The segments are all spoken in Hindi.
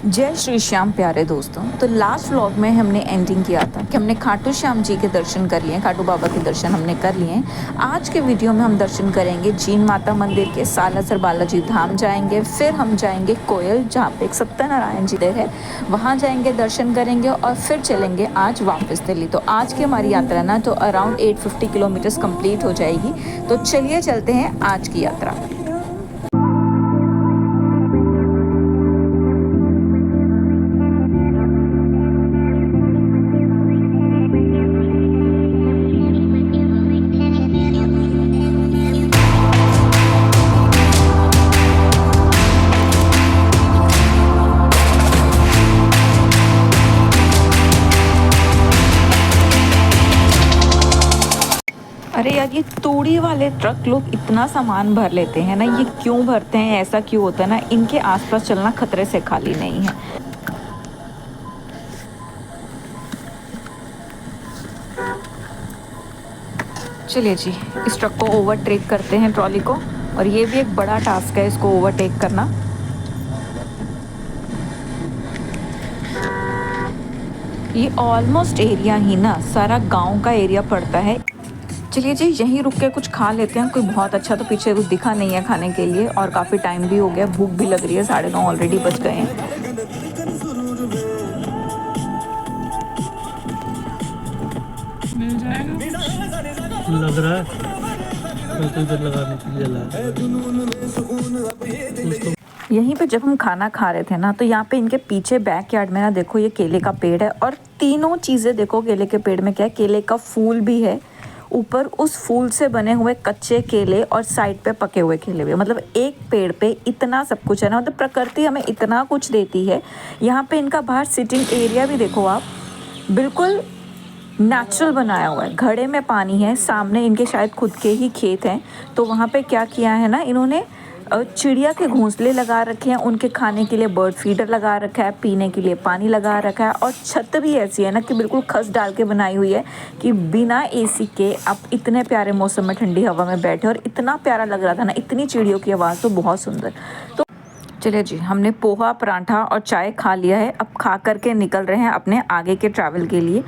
जय श्री श्याम प्यारे दोस्तों। तो लास्ट व्लॉग में हमने एंडिंग किया था कि हमने खाटू श्याम जी के दर्शन कर लिए, खाटू बाबा के दर्शन हमने कर लिए हैं। आज के वीडियो में हम दर्शन करेंगे जीन माता मंदिर के, सालासर बालाजी धाम जाएंगे, फिर हम जाएंगे कोयल जहाँ पे एक सत्यनारायण जी है, वहाँ जाएंगे, दर्शन करेंगे और फिर चलेंगे आज वापस दिल्ली। तो आज की हमारी यात्रा ना तो अराउंड 850 किलोमीटर्स कंप्लीट हो जाएगी। तो चलिए चलते हैं आज की यात्रा। अरे यार, ये तूड़ी वाले ट्रक लोग इतना सामान भर लेते हैं ना, ये क्यों भरते हैं, ऐसा क्यों होता है ना, इनके आसपास चलना खतरे से खाली नहीं है। चलिए जी, इस ट्रक को ओवरटेक करते हैं, ट्रॉली को। और ये भी एक बड़ा टास्क है इसको ओवरटेक करना। ये ऑलमोस्ट एरिया ही ना सारा गांव का एरिया पड़ता है। चलिए जी, यहीं रुक के कुछ खा लेते हैं। कोई बहुत अच्छा तो पीछे कुछ दिखा नहीं है खाने के लिए, और काफ़ी टाइम भी हो गया, भूख भी लग रही है, 9:30 ऑलरेडी बज गए हैं। मिल जाएगा लग रहा है तो इधर लगाने के लिए यहीं पे जब हम खाना खा रहे थे ना, तो यहाँ पे इनके पीछे बैक यार्ड में ना देखो, ये केले का पेड़ है, और तीनों चीज़ें देखो। केले के पेड़ में क्या है, केले का फूल भी है, ऊपर उस फूल से बने हुए कच्चे केले, और साइड पे पके हुए केले भी। मतलब एक पेड़ पे इतना सब कुछ है ना, मतलब प्रकृति हमें इतना कुछ देती है। यहाँ पे इनका बाहर सिटिंग एरिया भी देखो आप, बिल्कुल नेचुरल बनाया हुआ है। घड़े में पानी है, सामने इनके शायद खुद के ही खेत हैं। तो वहाँ पे क्या किया है ना इन्होंने, चिड़िया के घोंसले लगा रखे हैं, उनके खाने के लिए बर्ड फीडर लगा रखा है, पीने के लिए पानी लगा रखा है, और छत भी ऐसी है ना कि बिल्कुल खस डाल के बनाई हुई है कि बिना एसी के आप इतने प्यारे मौसम में ठंडी हवा में बैठे। और इतना प्यारा लग रहा था ना, इतनी चिड़ियों की आवाज़ तो बहुत सुंदर। तो चलिए जी, हमने पोहा, पराठा और चाय खा लिया है। अब खा करके निकल रहे हैं अपने आगे के ट्रैवल के लिए।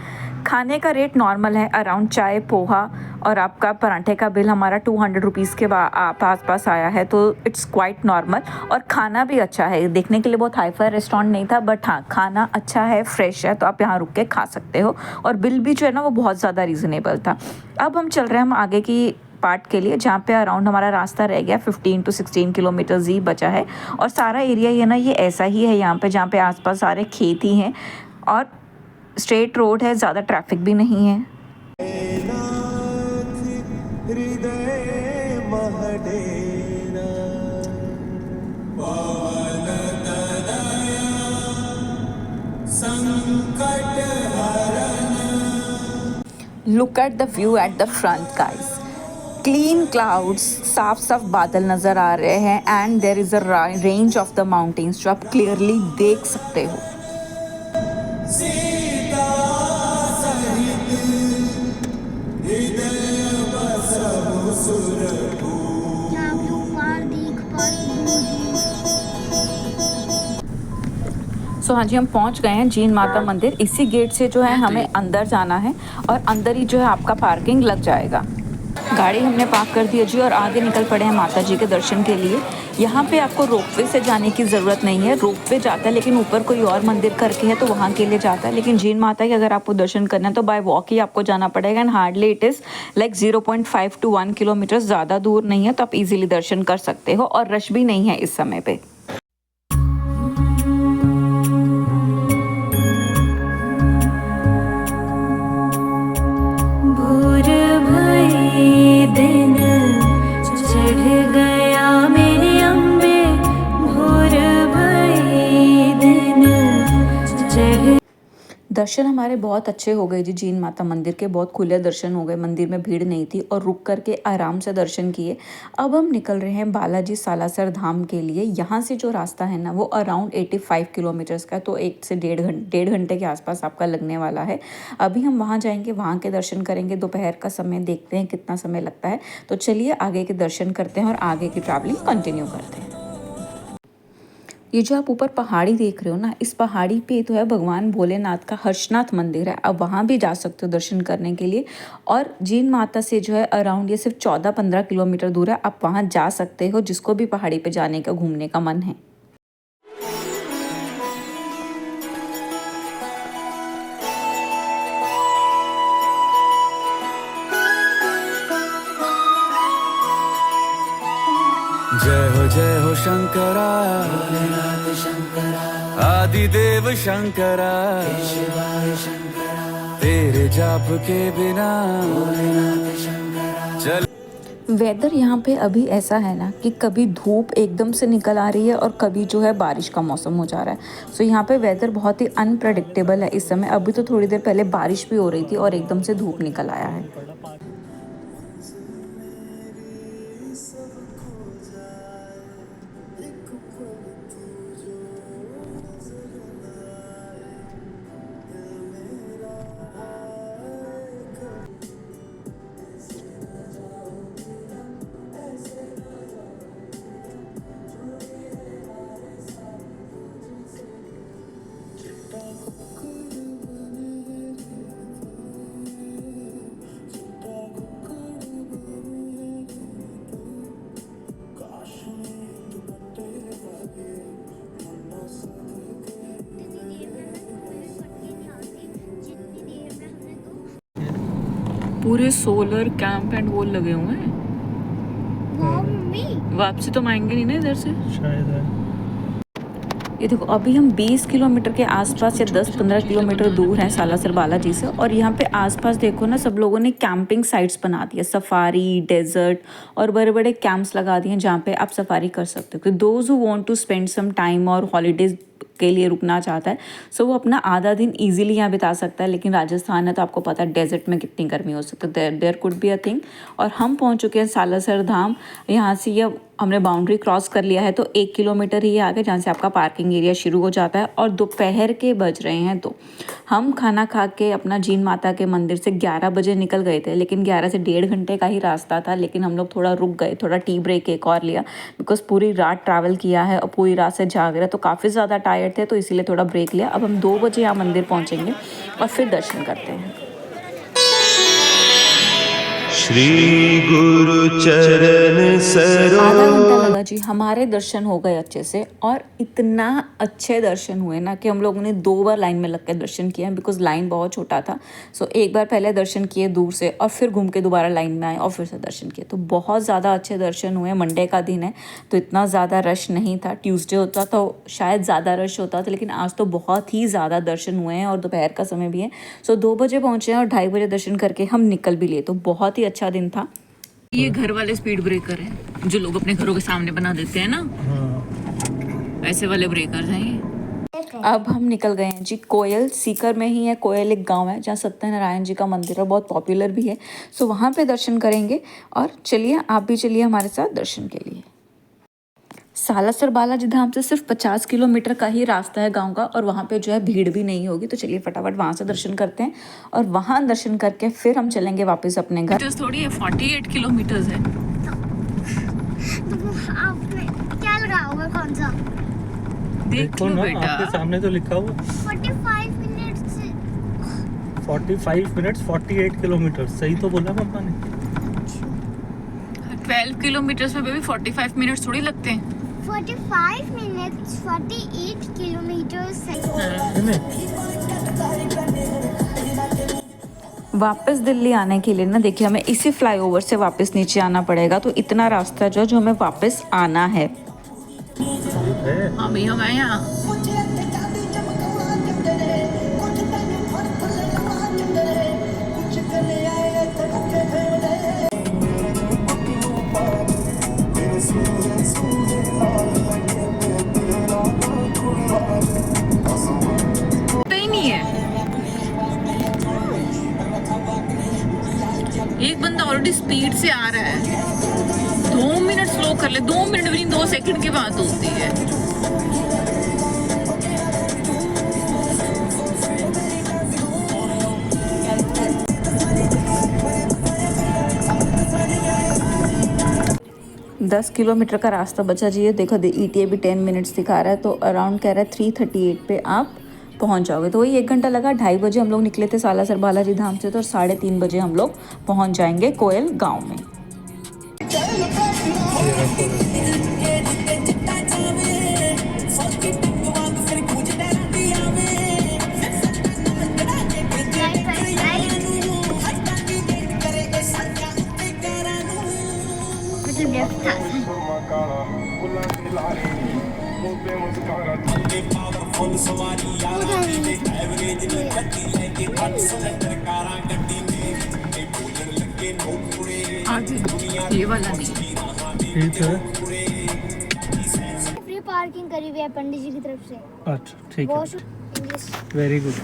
खाने का रेट नॉर्मल है, अराउंड चाय, पोहा और आपका पराठे का बिल हमारा 200 रुपीज़ के आस आया है। तो इट्स क्वाइट नॉर्मल, और खाना भी अच्छा है। देखने के लिए बहुत हाई फाई रेस्टोरेंट नहीं था, बट हाँ, खाना अच्छा है, फ्रेश है, तो आप यहाँ रुक के खा सकते हो। और बिल भी जो है ना वो बहुत ज़्यादा रीज़नेबल था। अब हम चल रहे हैं हम आगे की पार्ट के लिए, जहाँ पे अराउंड हमारा रास्ता रह गया 15 to 16 किलोमीटर्स ही बचा है। और सारा एरिया ये ना, ये ऐसा ही है यहाँ पे, जहाँ पे आसपास सारे खेत ही हैं, और स्ट्रेट रोड है, ज़्यादा ट्रैफिक भी नहीं है। Look at the view at the front guys, clean clouds, साफ साफ बादल नज़र आ रहे हैं, and there is a range of the mountains जो आप क्लियरली देख सकते हो। सो हाँ जी, हम पहुंच गए हैं जीन माता मंदिर। इसी गेट से जो है हमें अंदर जाना है, और अंदर ही जो है आपका पार्किंग लग जाएगा। गाड़ी हमने पार्क कर दी है जी, और आगे निकल पड़े हैं माता जी के दर्शन के लिए। यहाँ पे आपको रोपवे से जाने की ज़रूरत नहीं है, रोपवे जाता है लेकिन ऊपर कोई और मंदिर करके है तो वहाँ के लिए जाता है। लेकिन जीन माता के अगर आपको दर्शन करना है तो बाय वॉक ही आपको जाना पड़ेगा, and hardly it is like 0.5 to 1 kilometre, ज़्यादा दूर नहीं है, तो आप ईजिली दर्शन कर सकते हो। और रश भी नहीं है इस समय पे। दिन चढ़ गया मेरे अम्बे, भोर भई दिन चढ़। दर्शन हमारे बहुत अच्छे हो गए जी, जीन माता मंदिर के बहुत खुले दर्शन हो गए, मंदिर में भीड़ नहीं थी, और रुक करके आराम से दर्शन किए। अब हम निकल रहे हैं बालाजी सालासर धाम के लिए। यहाँ से जो रास्ता है ना वो अराउंड 85 किलोमीटर्स का, तो 1 से 1.5 घंटे के आसपास आपका लगने वाला है। अभी हम वहाँ जाएंगे, वहाँ के दर्शन करेंगे। दोपहर का समय, देखते हैं कितना समय लगता है। तो चलिए आगे के दर्शन करते हैं और आगे की ट्रैवलिंग कंटिन्यू करते हैं। ये जो आप ऊपर पहाड़ी देख रहे हो ना, इस पहाड़ी पे तो है भगवान भोलेनाथ का हर्षनाथ मंदिर है। आप वहाँ भी जा सकते हो दर्शन करने के लिए। और जीन माता से जो है अराउंड ये सिर्फ 14-15 किलोमीटर दूर है। आप वहाँ जा सकते हो जिसको भी पहाड़ी पे जाने का घूमने का मन है। जय हो शंकरा भोलेनाथ शंकरा आदिदेव शंकरा शिवाय शंकरा तेरे जाप के बिना भोलेनाथ शंकरा चल। वेदर यहाँ पे अभी ऐसा है ना कि कभी धूप एकदम से निकल आ रही है और कभी जो है बारिश का मौसम हो जा रहा है। सो यहाँ पे वेदर बहुत ही अनप्रडिक्टेबल है इस समय। अभी तो थोड़ी देर पहले बारिश भी हो रही थी और एकदम से धूप निकल आया है। पूरे सोलर कैंप एंड वॉल लगे हुए हैं। वापसी तो आएंगे नहीं ना इधर से शायद है। ये देखो अभी हम 20 किलोमीटर के आसपास या 10-15 किलोमीटर दूर हैं सालासर बालाजी से। और यहाँ पे आसपास देखो ना, सब लोगों ने कैंपिंग साइट्स बना दिया, सफारी, डेजर्ट और बड़े बड़े कैंप्स लगा दिए हैं जहाँ पे आप सफारी कर सकते हो। Those who want to spend some time और हॉलीडेज के लिए रुकना चाहता है, सो वो अपना आधा दिन इजीली यहाँ बिता सकता है। लेकिन राजस्थान है तो आपको पता है डेजर्ट में कितनी गर्मी हो सकती है। There could be a thing. और हम पहुँच चुके हैं सालासर धाम। यहाँ से ये हमने बाउंड्री क्रॉस कर लिया है तो 1 किलोमीटर ही आगे जहाँ से आपका पार्किंग एरिया शुरू हो जाता है। और दोपहर के बज रहे हैं तो हम खाना खा के अपना जीन माता के मंदिर से 11 बजे निकल गए थे। लेकिन 11 से 1.5 घंटे का ही रास्ता था, लेकिन हम लोग थोड़ा रुक गए, थोड़ा टी ब्रेक एक और लिया। बिकॉज पूरी रात ट्रैवल किया है और पूरी रात से जाग रहे तो काफ़ी ज़्यादा टायर्ड थे, तो इसीलिए थोड़ा ब्रेक लिया। अब हम 2 बजे यहाँ मंदिर पहुँचेंगे और फिर दर्शन करते हैं। श्री गुरु चरण सरोज। आधा घंटा लगा जी, हमारे दर्शन हो गए अच्छे से। और इतना अच्छे दर्शन हुए ना कि हम लोगों ने 2 बार लाइन में लग के दर्शन किया है, बिकॉज लाइन बहुत छोटा था। सो एक बार पहले दर्शन किए दूर से और फिर घूम के दोबारा लाइन में आए और फिर से दर्शन किए। तो बहुत ज़्यादा अच्छे दर्शन हुए। मंडे का दिन है तो इतना ज़्यादा रश नहीं था। ट्यूसडे होता तो शायद ज़्यादा रश होता था, लेकिन आज तो बहुत ही ज़्यादा दर्शन हुए हैं और दोपहर का समय भी है। सो 2 बजे पहुँचे हैं और 2:30 बजे दर्शन करके हम निकल भी लिए। तो बहुत ही अच्छा दिन था। ये घर वाले स्पीड ब्रेकर हैं जो लोग अपने घरों के सामने बना देते हैं ना, ऐसे वाले ब्रेकर्स हैं ये। अब हम निकल गए हैं जी। कोयल सीकर में ही है। कोयल एक गांव है जहाँ सत्यनारायण जी का मंदिर है, बहुत पॉपुलर भी है। सो वहाँ पे दर्शन करेंगे। और चलिए आप भी चलिए हमारे साथ दर्शन के लिए। सालासर बालाजी धाम से सिर्फ 50 किलोमीटर का ही रास्ता है गांव का, और वहाँ पे जो है भीड़ भी नहीं होगी। तो चलिए फटाफट वहाँ से दर्शन करते हैं और वहाँ दर्शन करके फिर हम चलेंगे वापस अपने घर। थोड़ी है 48 किलोमीटर है। तो आपने क्या लगा होगा, कौन सा? देखो ना आपके सामने तो लिखा हुआ 45 मिनट्स 45 मिनट्स 48 किलोमीटर। सही तो बोला पापा ने। 12 किलोमीटर में बेबी 45 मिनट्स थोड़ी लगते हैं। 45 मिनट्स 48 किलोमीटर वापस दिल्ली आने के लिए ना देखिए हमें इसी फ्लाईओवर से वापस नीचे आना पड़ेगा। तो इतना रास्ता जो हमें वापस आना है। हम आए यहाँ। नहीं है, एक बंदा ऑलरेडी स्पीड से आ रहा है। 2 मिनट स्लो कर ले। 2 मिनट भी नहीं, 2 सेकंड की बात होती है। 10 किलोमीटर का रास्ता बचा जी। देखो ETA भी 10 मिनट्स दिखा रहा है, तो अराउंड कह रहा है 3:38 पे आप पहुंच जाओगे। तो वही 1 घंटा लगा। 2:30 बजे हम लोग निकले थे सालासर बालाजी धाम से, तो 3:30 बजे हम लोग पहुंच जाएंगे कोयल गाँव में। ये वाला नहीं ठीक है, फ्री पार्किंग करी हुई है पंडित जी की तरफ से। अच्छा ठीक है, इंग्लिश वेरी गुड।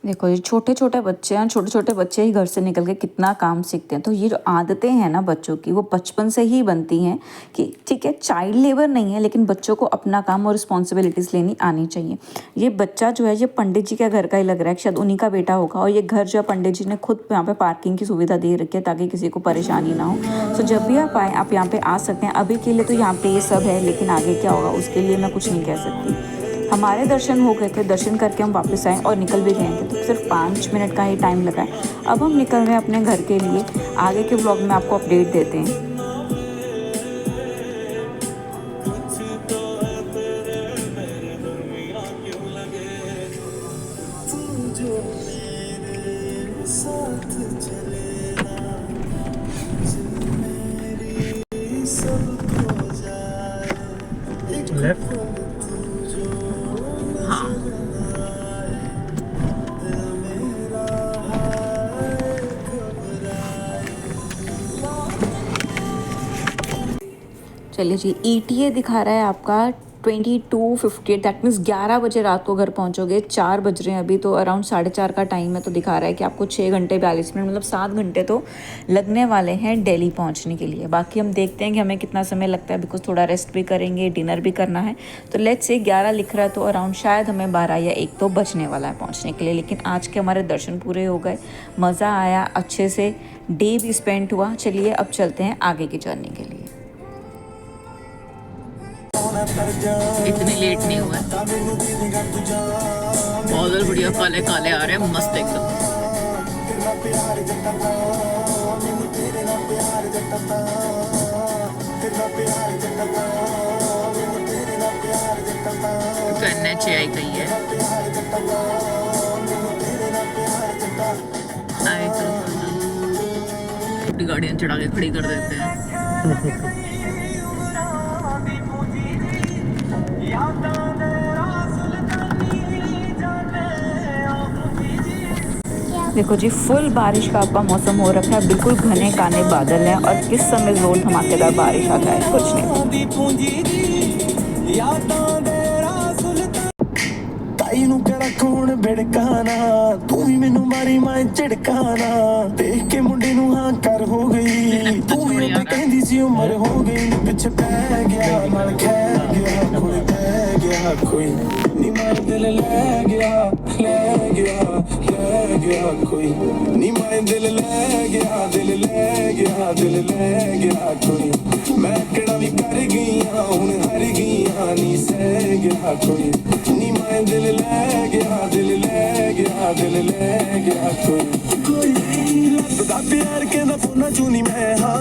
देखो ये छोटे छोटे बच्चे हैं, छोटे छोटे बच्चे ही घर से निकल के कितना काम सीखते हैं। तो ये जो आदतें हैं ना बच्चों की, वो बचपन से ही बनती हैं कि ठीक है चाइल्ड लेबर नहीं है, लेकिन बच्चों को अपना काम और रिस्पॉन्सिबिलिटीज़ लेनी आनी चाहिए। ये बच्चा जो है ये पंडित जी के घर का ही लग रहा है, शायद उन्हीं का बेटा होगा। और ये घर जो पंडित जी ने खुद यहाँ पे पार्किंग की सुविधा दे रखी है ताकि किसी को परेशानी ना हो। तो जब भी आप आए आप यहाँ पे आ सकते हैं। अभी के लिए तो यहाँ पे ये सब है, लेकिन आगे क्या होगा उसके लिए मैं कुछ नहीं कह सकती। हमारे दर्शन हो गए थे, दर्शन करके हम वापस आए और निकल भी गए थे, तो सिर्फ 5 मिनट का ही टाइम लगा है। अब हम निकल रहे हैं अपने घर के लिए। आगे के व्लॉग में आपको अपडेट देते हैं। लेफ्ट चलिए जी, ETA दिखा रहा है आपका 22:58, दैट मीन्स 11 बजे रात को घर पहुंचोगे। 4 बज रहे हैं अभी, तो अराउंड 4:30 का टाइम है। तो दिखा रहा है कि आपको 6 घंटे 42 मिनट मतलब 7 घंटे तो लगने वाले हैं दिल्ली पहुंचने के लिए। बाकी हम देखते हैं कि हमें कितना समय लगता है, बिकॉज थोड़ा रेस्ट भी करेंगे, डिनर भी करना है। तो लेट्स से 11 लिख रहा है, तो अराउंड शायद हमें 12 या 1 तो बचने वाला है पहुँचने के लिए। लेकिन आज के हमारे दर्शन पूरे हो गए, मज़ा आया, अच्छे से डे भी स्पेंड हुआ। चलिए अब चलते हैं आगे की जर्नी के लिए। इतनी लेट नहीं हुआ है। बादल बढ़िया काले काले आ रहे हैं, मस्त एकदम। तो NHAI का ही है। आए तो छोटी गाड़ियाँ चढ़ा के खड़ी कर देते हैं। देखो जी, फुल बारिश का आपका मौसम हो रखा है, बिल्कुल घने काने बादल हैं और किस समय जोर धमाकेदार बारिश आ जाए कुछ नहीं। ताई नू केड़ा कौन बिड़काना, तू ही मैनू मारी मैं झिड़काना। देख के मुंडे नू हां कर हो गई, तू ही ते कहंदी सी उम्र हो गई। पिछे पै गया नाल खै गया, कोई पै गया कोई नी मार दिल ले गया, ले गया, ले गया कोई नी मार दिल ले गया, दिल ले गया, दिल ले गया कोई। मैं केड़ा भी कर गई हां हुण हर गई हां, नी सह गया कोई नी मार दिल ले गया, दिल ले गया, दिल ले गया कोई लगदा प्यार कहंदा फोना चू नी मैं हां।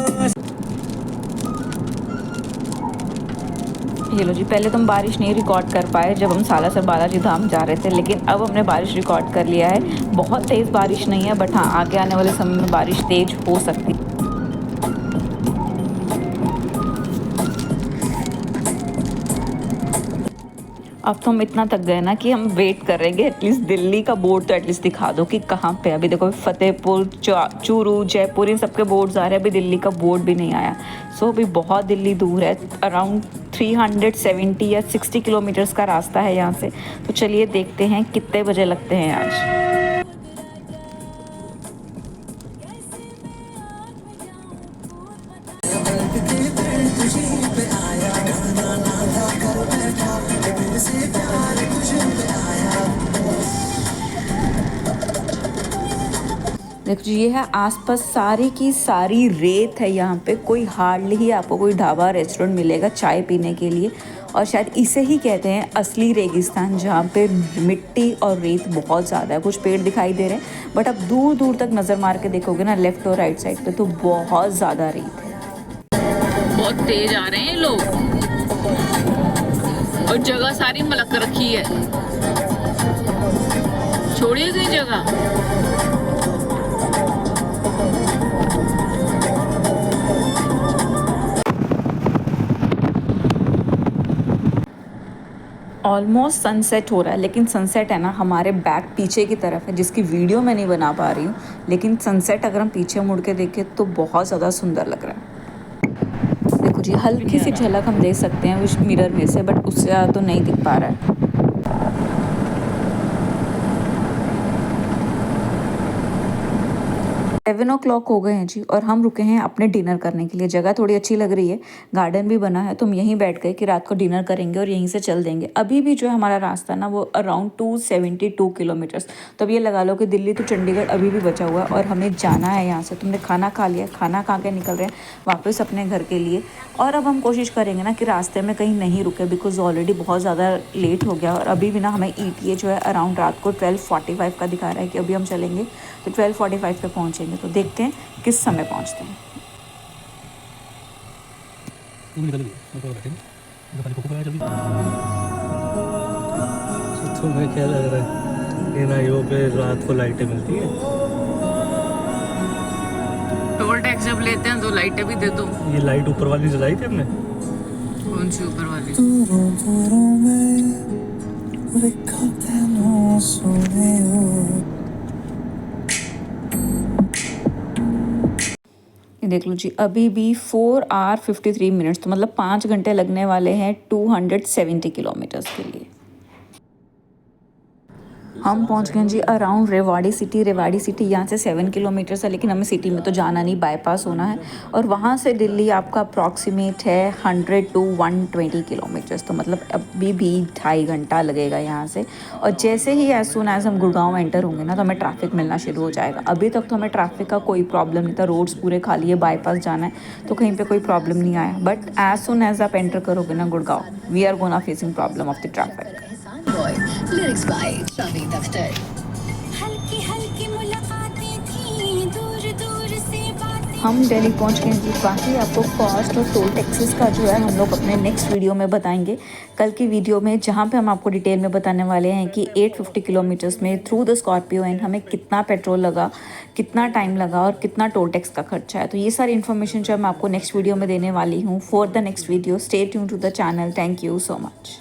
ये लो जी, पहले तो हम बारिश नहीं रिकॉर्ड कर पाए जब हम सालासर बालाजी धाम जा रहे थे, लेकिन अब हमने बारिश रिकॉर्ड कर लिया है। बहुत तेज़ बारिश नहीं है, बट हाँ आगे आने वाले समय में बारिश तेज हो सकती है। अब तो हम इतना थक गए ना कि हम वेट कर रहे हैं एटलीस्ट दिल्ली का बोर्ड तो एटलीस्ट दिखा दो कि कहाँ पे। अभी देखो फतेहपुर, चूरू, जयपुर, इन सबके बोर्ड्स आ रहे हैं, अभी दिल्ली का बोर्ड भी नहीं आया। सो अभी बहुत दिल्ली दूर है, अराउंड 370 या 60 किलोमीटर्स का रास्ता है यहाँ से। तो चलिए देखते हैं कितने बजे लगते हैं आज। देखो जी, ये है आसपास सारी की सारी रेत है। यहाँ पे कोई हार्डली ही आपको कोई ढाबा रेस्टोरेंट मिलेगा चाय पीने के लिए, और शायद इसे ही कहते हैं असली रेगिस्तान, जहाँ पे मिट्टी और रेत बहुत ज़्यादा है। कुछ पेड़ दिखाई दे रहे हैं बट अब दूर दूर तक नज़र मार के देखोगे ना लेफ्ट और राइट साइड पे तो बहुत ज़्यादा रेत है। बहुत तेज आ रहे हैं लोग और जगह सारी मलक रखी है, छोड़िए गई जगह। ऑलमोस्ट सनसेट हो रहा है, लेकिन सनसेट है ना हमारे बैक पीछे की तरफ है, जिसकी वीडियो मैं नहीं बना पा रही हूँ, लेकिन सनसेट अगर हम पीछे मुड़ के देखें तो बहुत ज़्यादा सुंदर लग रहा है। देखो जी, हल्की सी झलक हम देख सकते हैं उस मिरर में से, बट उससे ज़्यादा तो नहीं दिख पा रहा है। 7 o'clock हो गए हैं जी, और हम रुके हैं अपने डिनर करने के लिए। जगह थोड़ी अच्छी लग रही है, गार्डन भी बना है, तो हम यहीं बैठ गए कि रात को डिनर करेंगे और यहीं से चल देंगे। अभी भी जो है हमारा रास्ता ना वो अराउंड 272 किलोमीटर्स, तो अब ये लगा लो कि दिल्ली टू चंडीगढ़ अभी भी बचा हुआ है और हमें जाना है यहाँ से। तुमने खाना खा लिया, खाना खा के निकल रहे हैं वापस अपने घर के लिए। और अब हम कोशिश करेंगे ना कि रास्ते में कहीं नहीं रुके, बिकॉज ऑलरेडी बहुत ज़्यादा लेट हो गया और अभी भी ना हमें ETA जो है अराउंड रात को 12:45 का दिखा रहा है कि अभी हम चलेंगे तो 12:45 पे पहुँचेंगे। तो देखते हैं किस समय पहुँचते हैं। तुम्हें क्या लग रहा है इन हाईवे पे रात को लाइटें मिलती हैं? टोल टैक्स जब लेते हैं तो लाइटें भी दे दो। ये लाइट ऊपर वाली जलाई थी हमने। कौन सी ऊपर वाली? ये देख लो जी, अभी भी 4 hour 53 minutes, तो मतलब 5 घंटे लगने वाले हैं 270 किलोमीटर्स के लिए। हम पहुंच गए जी around Rewari city. Rewari city यहाँ से 7 किलोमीटर्स है, लेकिन हमें सिटी में तो जाना नहीं, बाईपास होना है। और वहाँ से दिल्ली आपका अप्रॉक्सीमेट है 100 to 120 किलोमीटर्स, तो मतलब अभी भी 2.5 घंटा लगेगा यहाँ से। और जैसे ही एज सुन एज हम गुड़गांव एंटर होंगे ना तो हमें ट्रैफिक मिलना शुरू हो जाएगा। अभी तक तो हमें ट्रैफिक का कोई प्रॉब्लम नहीं था, रोड्स पूरे खाली है, बाईपास जाना है तो कहीं पर कोई प्रॉब्लम नहीं आया। बट एज सुन एज आप एंटर करोगे ना Gurgaon, we are gonna facing problem of the traffic. Lyrics by Javed Akhtar. हल्की हल्की मुलाकातें थी, दूर दूर से बातें। हम दिल्ली पहुंच गए जी। बाकी आपको कॉस्ट और टोल टैक्सेस का जो है हम लोग अपने नेक्स्ट वीडियो में बताएंगे, कल की वीडियो में, जहां पे हम आपको डिटेल में बताने वाले हैं कि 850 किलोमीटर्स में थ्रू द स्कॉर्पियो एंड हमें कितना पेट्रोल लगा, कितना टाइम लगा और कितना टोल टैक्स का खर्चा है। तो ये सारी इन्फॉर्मेशन जो मैं आपको नेक्स्ट वीडियो में देने वाली हूँ। For the next video stay tune to the channel. Thank you so much.